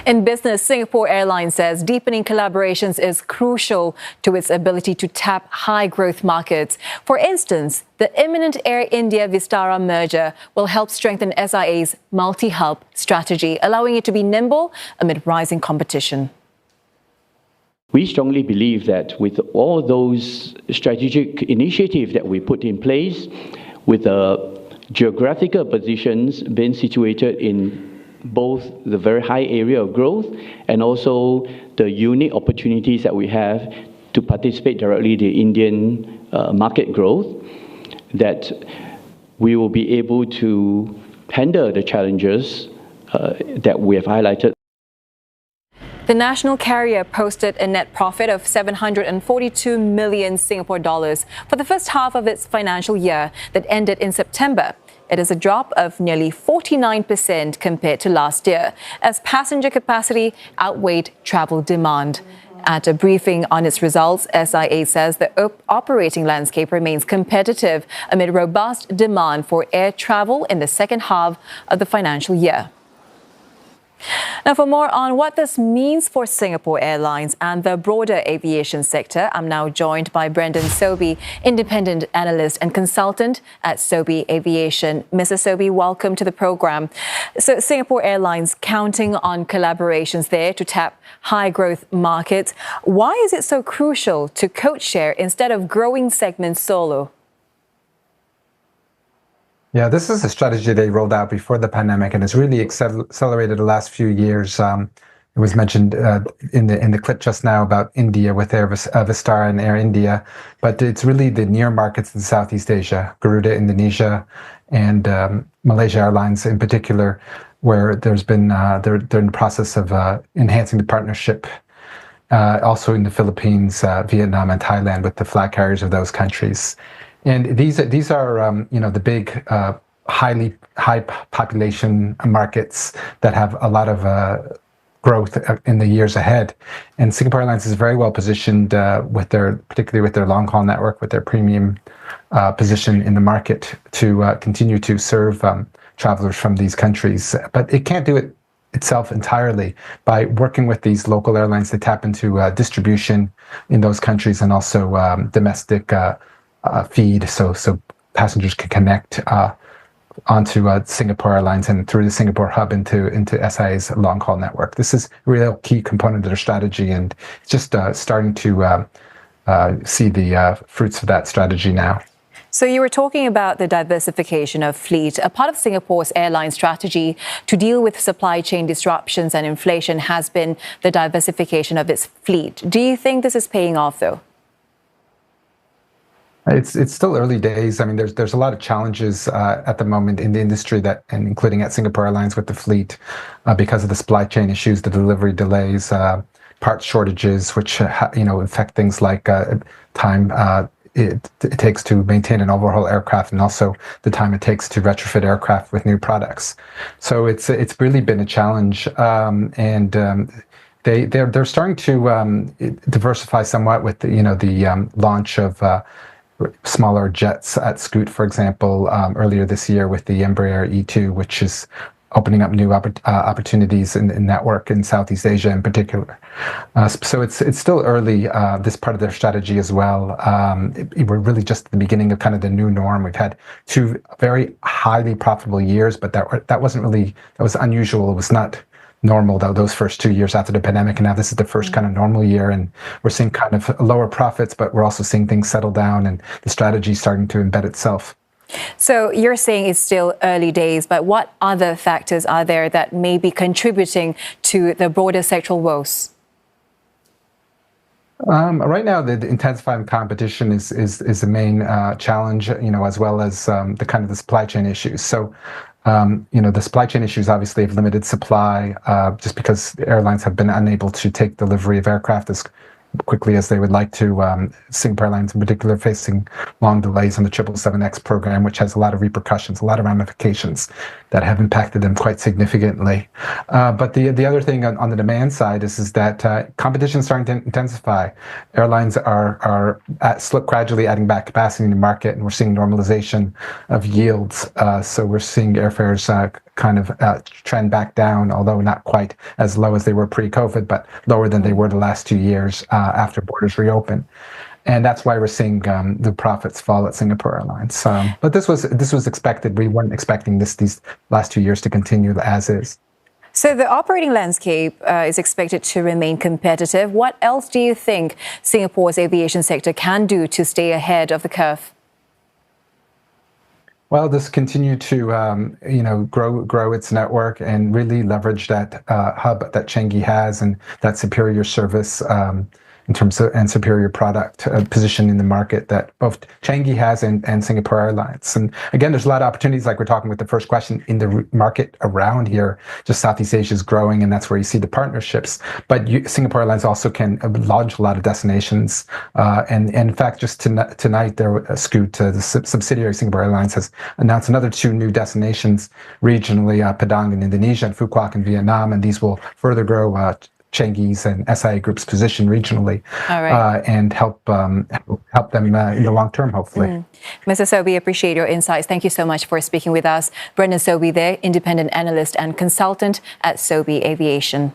In business, Singapore Airlines says deepening collaborations is crucial to its ability to tap high-growth markets. For instance, the imminent Air India-Vistara merger will help strengthen SIA's multi-hub strategy, allowing it to be nimble amid rising competition. We strongly believe that with all those strategic initiatives that we put in place, with the geographical positions being situated in both the very high area of growth and also the unique opportunities that we have to participate directly in the Indian market growth, that we will be able to handle the challenges that we have highlighted. The national carrier posted a net profit of 742 million Singapore dollars for the first half of its financial year that ended in September. It is a drop of nearly 49% compared to last year, as passenger capacity outweighed travel demand. At a briefing on its results, SIA says the operating landscape remains competitive amid robust demand for air travel in the second half of the financial year. Now, for more on what this means for Singapore Airlines and the broader aviation sector, I'm now joined by Brendan Sobie, independent analyst and consultant at Sobie Aviation. Mr. Sobie, welcome to the program. So, Singapore Airlines counting on collaborations there to tap high-growth markets. Why is it so crucial to code-share instead of growing segments solo? Yeah, this is a strategy they rolled out before the pandemic, and it's really accelerated the last few years. It was mentioned in the clip just now about India with Vistara and Air India, but it's really the near markets in Southeast Asia, Garuda, Indonesia, and Malaysia Airlines in particular, where there's been they're in the process of enhancing the partnership. Also in the Philippines, Vietnam, and Thailand with the flag carriers of those countries. And these are the big high population markets that have a lot of growth in the years ahead. And Singapore Airlines is very well positioned particularly with their long haul network, with their premium position in the market to continue to serve travelers from these countries. But it can't do it itself entirely. By working with these local airlines, they tap into distribution in those countries and also domestic feed, so passengers can connect onto Singapore Airlines and through the Singapore hub into SIA's long haul network. This is a real key component of their strategy, and it's just starting to see the fruits of that strategy now. So you were talking about the diversification of fleet. A part of Singapore's airline strategy to deal with supply chain disruptions and inflation has been the diversification of its fleet. Do you think this is paying off, though? It's still early days. I mean, there's a lot of challenges at the moment in the industry and including at Singapore Airlines with the fleet because of the supply chain issues, the delivery delays, parts shortages, which affect things like time it takes to maintain and overhaul aircraft, and also the time it takes to retrofit aircraft with new products. So it's really been a challenge, and they're starting to diversify somewhat with the launch of smaller jets at Scoot, for example, earlier this year with the Embraer E2, which is opening up new opportunities in network in Southeast Asia in particular. So it's still early, this part of their strategy as well. We're really just at the beginning of kind of the new norm. We've had 2 very highly profitable years, but that was unusual. It was not normal, though, those first 2 years after the pandemic, and now this is the first kind of normal year, and we're seeing kind of lower profits, but we're also seeing things settle down and the strategy starting to embed itself. So you're saying it's still early days, but what other factors are there that may be contributing to the broader sectoral woes? Right now, the intensifying competition is the main challenge, as well as the kind of the supply chain issues. So, the supply chain issues obviously have limited supply just because the airlines have been unable to take delivery of aircraft as quickly as they would like to. Singapore Airlines in particular facing long delays on the 777X program, which has a lot of repercussions, a lot of ramifications that have impacted them quite significantly. But the other thing on the demand side is that competition is starting to intensify. Airlines are gradually adding back capacity in the market, and we're seeing normalization of yields. So we're seeing airfares kind of trend back down, although not quite as low as they were pre-COVID, but lower than they were the last 2 years after borders reopened. And that's why we're seeing the profits fall at Singapore Airlines. But this was expected. We weren't expecting these last 2 years to continue as is. So the operating landscape is expected to remain competitive. What else do you think Singapore's aviation sector can do to stay ahead of the curve? Well, just continue to grow its network and really leverage that hub that Changi has and that superior service in terms of and superior product position in the market that both Changi has and Singapore Airlines. And again, there's a lot of opportunities, like we're talking with the first question, in the market around here. Just Southeast Asia is growing, and that's where you see the partnerships. But Singapore Airlines also can launch a lot of destinations. And in fact, just tonight, Scoot, the subsidiary of Singapore Airlines, has announced another 2 new destinations regionally, Padang in Indonesia and Phu Quoc in Vietnam, and these will further grow Changi's and SIA Group's position regionally, and help them in the long term, hopefully. Mr. Sobie, appreciate your insights. Thank you so much for speaking with us. Brendan Sobie there, independent analyst and consultant at Sobie Aviation.